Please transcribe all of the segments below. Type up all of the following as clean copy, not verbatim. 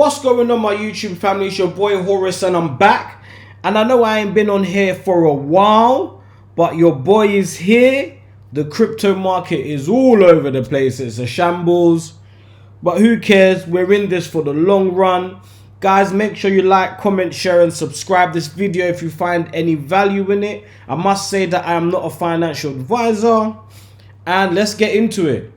What's going on, my YouTube family? It's your boy Horace and I'm back. And I know I ain't been on here for a while, but your boy is here. The crypto market is all over the place. It's a shambles. But who cares? We're in this for the long run. Guys, make sure you like, comment, share and subscribe this video if you find any value in it. I must say that I am not a financial advisor. And let's get into it.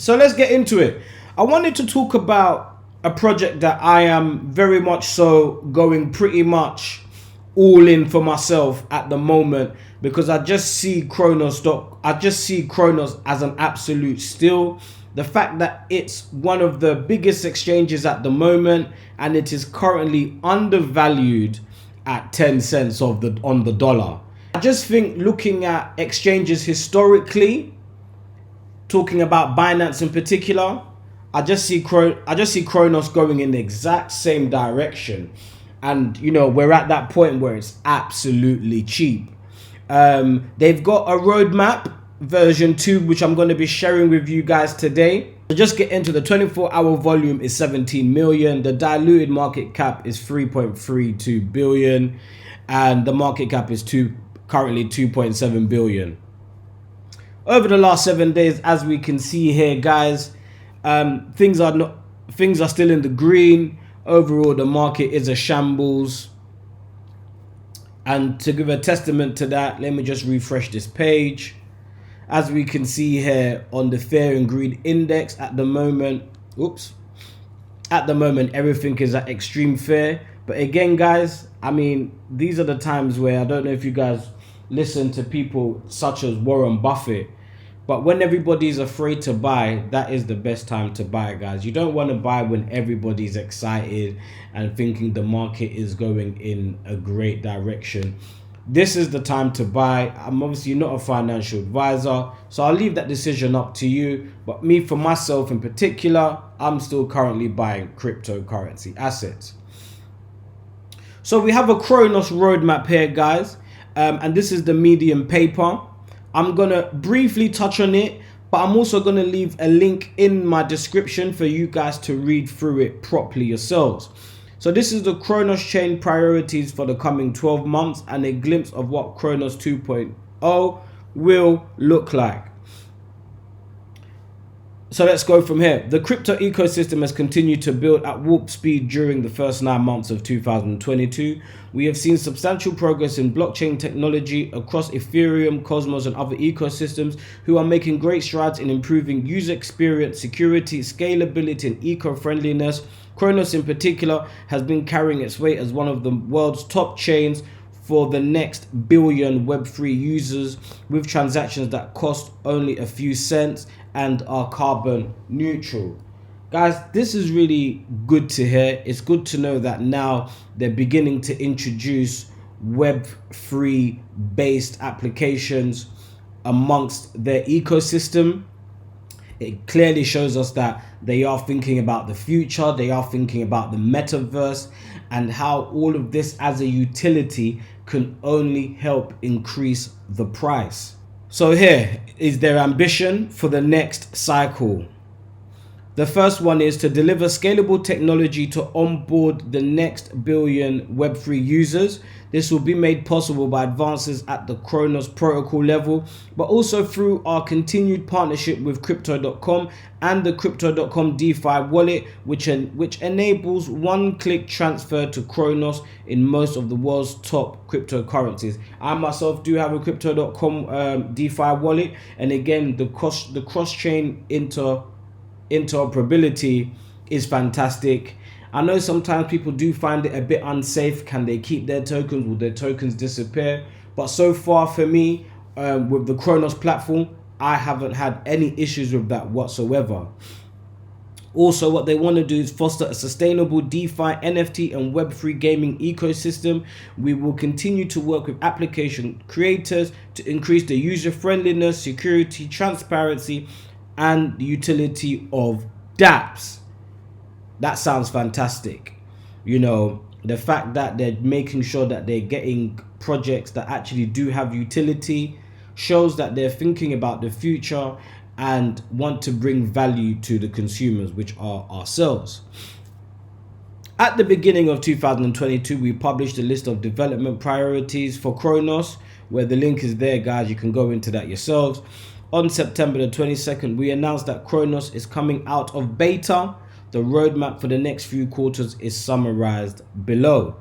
I wanted to talk about a project that I am very much so going pretty much all in for myself at the moment, because I just see Cronos as an absolute steal. The fact that it's one of the biggest exchanges at the moment and it is currently undervalued at 10 cents on the dollar. I just think, looking at exchanges historically, talking about Binance in particular, I just see Cronos going in the exact same direction. And, you know, we're at that point where it's absolutely cheap. They've got a roadmap, version 2, which I'm going to be sharing with you guys today. So just get into the 24-hour volume is 17 million. The diluted market cap is 3.32 billion. And the market cap is currently 2.7 billion. Over the last 7 days, as we can see here, guys, things are still in the green. Overall, the market is a shambles. And to give a testament to that, let me just refresh this page. As we can see here on the Fear and Greed Index, at the moment, everything is at extreme fear. But again, guys, I mean, these are the times where, I don't know if you guys listen to people such as Warren Buffett, but when everybody's afraid to buy, that is the best time to buy, guys. You don't want to buy when everybody's excited and thinking the market is going in a great direction. This is the time to buy. I'm obviously not a financial advisor, so I'll leave that decision up to you. But me, for myself in particular, I'm still currently buying cryptocurrency assets. So we have a Cronos roadmap here, guys. And this is the medium paper. I'm going to briefly touch on it, but I'm also going to leave a link in my description for you guys to read through it properly yourselves. So this is the Cronos chain priorities for the coming 12 months and a glimpse of what Cronos 2.0 will look like. So let's go from here. The crypto ecosystem has continued to build at warp speed during the first 9 months of 2022. We have seen substantial progress in blockchain technology across Ethereum, Cosmos, and other ecosystems, who are making great strides in improving user experience, security, scalability, and eco-friendliness. Cronos in particular has been carrying its weight as one of the world's top chains for the next billion Web3 users, with transactions that cost only a few cents and are carbon neutral. Guys, this is really good to hear. It's good to know that now they're beginning to introduce Web3 based applications amongst their ecosystem. It clearly shows us that they are thinking about the future, they are thinking about the metaverse, and how all of this as a utility can only help increase the price. So here is their ambition for the next cycle. The first one is to deliver scalable technology to onboard the next billion Web3 users. This will be made possible by advances at the Cronos protocol level, but also through our continued partnership with Crypto.com and the Crypto.com DeFi wallet, which enables one-click transfer to Cronos in most of the world's top cryptocurrencies. I myself do have a Crypto.com DeFi wallet, and again, the cross-chain interoperability is fantastic. I know sometimes people do find it a bit unsafe. Can they keep their tokens? Will their tokens disappear? But so far for me, with the Cronos platform, I haven't had any issues with that whatsoever. Also, what they want to do is foster a sustainable DeFi, NFT, and Web3 gaming ecosystem. We will continue to work with application creators to increase the user friendliness, security, transparency, and the utility of dApps. That sounds fantastic. You know, the fact that they're making sure that they're getting projects that actually do have utility shows that they're thinking about the future and want to bring value to the consumers, which are ourselves. At the beginning of 2022, we published a list of development priorities for Cronos, where the link is there, guys. You can go into that yourselves. On September the 22nd, we announced that Cronos is coming out of beta. The roadmap for the next few quarters is summarized below.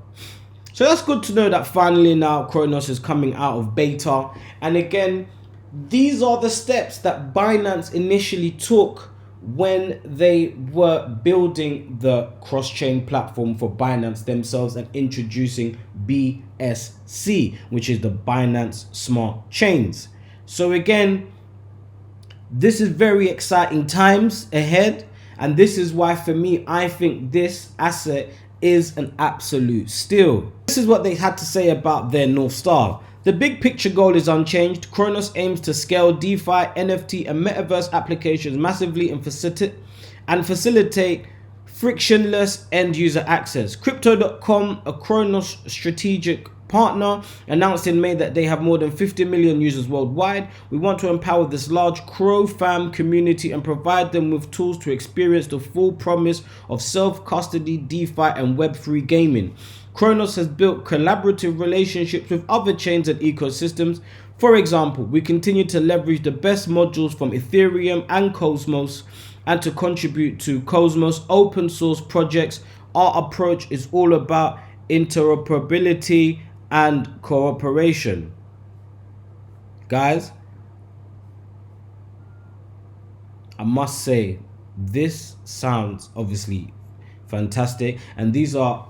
So that's good to know that finally now Cronos is coming out of beta. And again, these are the steps that Binance initially took when they were building the cross-chain platform for Binance themselves and introducing BSC, which is the Binance Smart Chains. So again, this is very exciting times ahead, and this is why for me, I think this asset is an absolute steal. This is what they had to say about their North Star. The big picture goal is unchanged. Cronos aims to scale DeFi, NFT, and metaverse applications massively and facilitate frictionless end user access. Crypto.com, a Cronos strategic partner, announced in May that they have more than 50 million users worldwide. We want to empower this large Crow fam community and provide them with tools to experience the full promise of self-custody, DeFi, and Web3 gaming. Cronos has built collaborative relationships with other chains and ecosystems. For example, we continue to leverage the best modules from Ethereum and Cosmos and to contribute to Cosmos open source projects. Our approach is all about interoperability and cooperation. Guys, I must say, this sounds obviously fantastic, and these are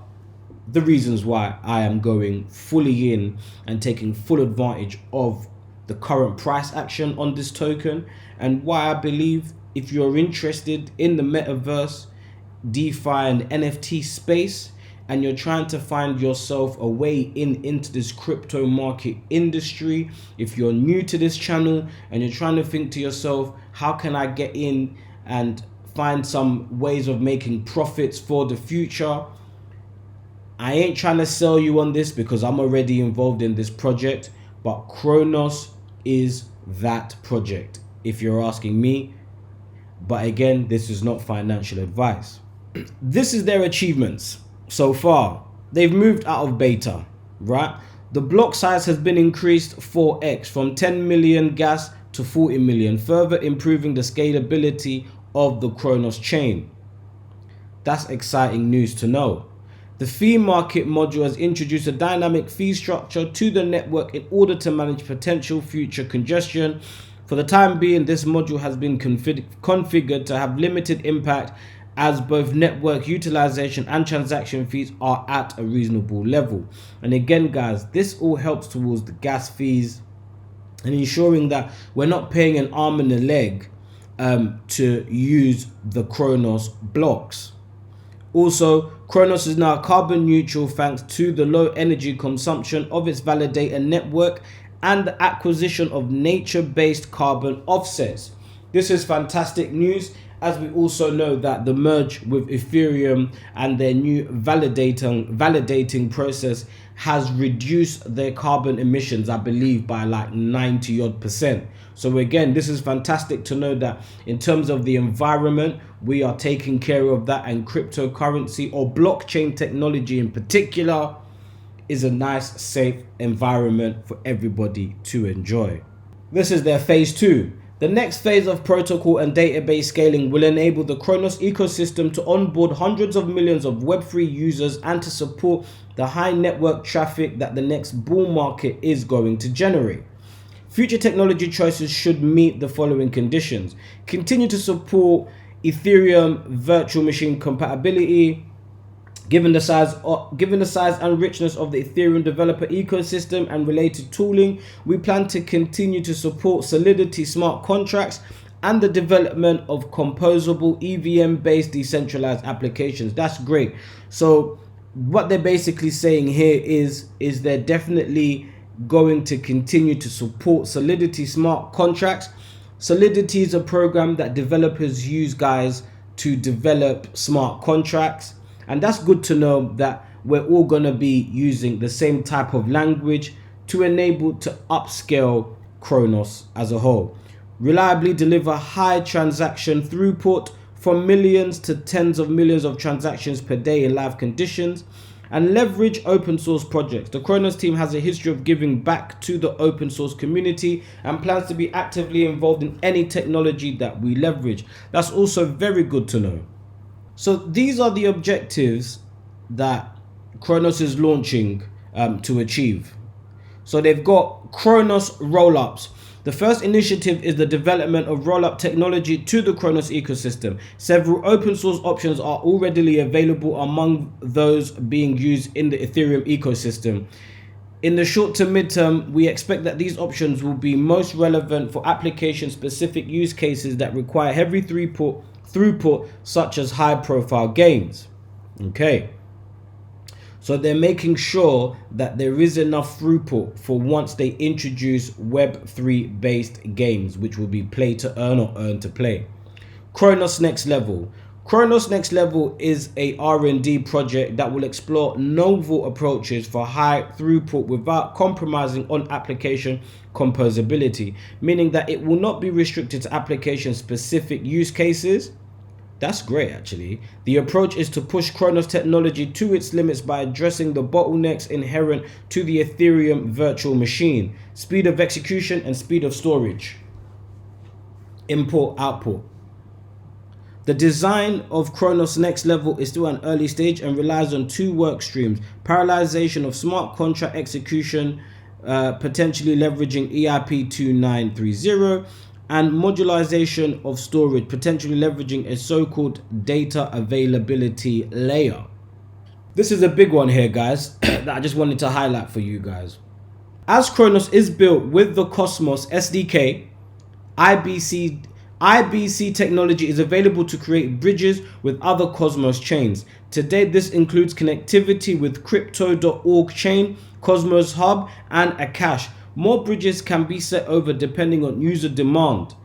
the reasons why I am going fully in and taking full advantage of the current price action on this token, and why I believe if you're interested in the metaverse, DeFi, and NFT space, and you're trying to find yourself a way into this crypto market industry, if you're new to this channel and you're trying to think to yourself, how can I get in and find some ways of making profits for the future? I ain't trying to sell you on this because I'm already involved in this project, but Cronos is that project, if you're asking me. But again, this is not financial advice. This is their achievements so far. They've moved out of beta, right? The block size has been increased 4x from 10 million gas to 40 million, further improving the scalability of the Cronos chain. That's exciting news to know. The fee market module has introduced a dynamic fee structure to the network in order to manage potential future congestion. For the time being, this module has been configured to have limited impact, as both network utilization and transaction fees are at a reasonable level. And again, guys, this all helps towards the gas fees and ensuring that we're not paying an arm and a leg to use the Cronos blocks. Also, Cronos is now carbon neutral thanks to the low energy consumption of its validator network and the acquisition of nature-based carbon offsets. This is fantastic news, as we also know that the merge with Ethereum and their new validating process has reduced their carbon emissions, I believe, by like 90%. So again, this is fantastic to know that in terms of the environment, we are taking care of that, and cryptocurrency or blockchain technology in particular is a nice, safe environment for everybody to enjoy. This is their phase 2. The next phase of protocol and database scaling will enable the Cronos ecosystem to onboard hundreds of millions of Web3 users and to support the high network traffic that the next bull market is going to generate. Future technology choices should meet the following conditions: continue to support Ethereum virtual machine compatibility. Given the size and richness of the Ethereum developer ecosystem and related tooling, we plan to continue to support Solidity smart contracts and the development of composable EVM-based decentralized applications. That's great. So what they're basically saying here is they're definitely going to continue to support Solidity smart contracts. Solidity is a program that developers use, guys, to develop smart contracts. And that's good to know that we're all going to be using the same type of language to enable to upscale Cronos as a whole. Reliably deliver high transaction throughput from millions to tens of millions of transactions per day in live conditions, and leverage open source projects. The Cronos team has a history of giving back to the open source community and plans to be actively involved in any technology that we leverage. That's also very good to know. So these are the objectives that Cronos is launching to achieve. So they've got Cronos rollups. The first initiative is the development of rollup technology to the Cronos ecosystem. Several open source options are already available, among those being used in the Ethereum ecosystem. In the short to mid-term, we expect that these options will be most relevant for application-specific use cases that require heavy throughput, such as high-profile games. Okay. So they're making sure that there is enough throughput for once they introduce Web3 based games, which will be play to earn or earn to play. Cronos Next Level. Cronos Next Level is a R&D project that will explore novel approaches for high throughput without compromising on application composability, meaning that it will not be restricted to application specific use cases. That's great, actually. The approach is to push Cronos technology to its limits by addressing the bottlenecks inherent to the Ethereum virtual machine: speed of execution and speed of storage. Import, output. The design of Cronos Next Level is still an early stage and relies on two work streams: parallelization of smart contract execution, potentially leveraging EIP 2930, and modularization of storage, potentially leveraging a so-called data availability layer. This is a big one here, guys, that I just wanted to highlight for you guys. As Cronos is built with the Cosmos SDK, IBC technology is available to create bridges with other Cosmos chains. Today, this includes connectivity with Crypto.org chain, Cosmos Hub, and Akash. More bridges can be set over depending on user demand.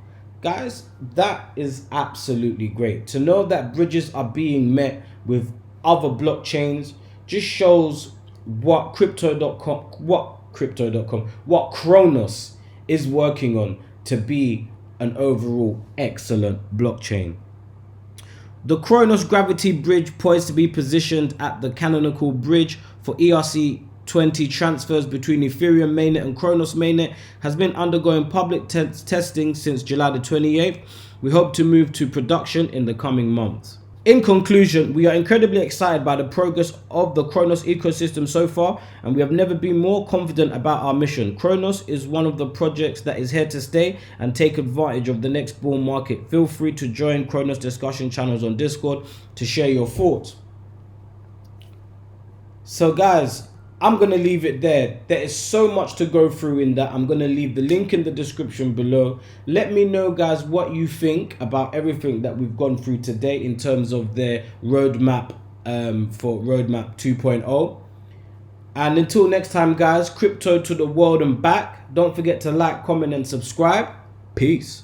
Guys, that is absolutely great. To know that bridges are being met with other blockchains just shows what what Cronos is working on to be an overall excellent blockchain. The Cronos Gravity Bridge, poised to be positioned at the canonical bridge for ERC20 transfers between Ethereum mainnet and Cronos mainnet, has been undergoing public testing since July the 28th. We hope to move to production in the coming months. In conclusion, we are incredibly excited by the progress of the Cronos ecosystem so far, and we have never been more confident about our mission. Cronos is one of the projects that is here to stay and take advantage of the next bull market. Feel free to join Cronos discussion channels on Discord to share your thoughts. So guys, I'm going to leave it there. There is so much to go through in that. I'm going to leave the link in the description below. Let me know, guys, what you think about everything that we've gone through today in terms of their roadmap for Roadmap 2.0. And until next time, guys, crypto to the world and back. Don't forget to like, comment, and subscribe. Peace.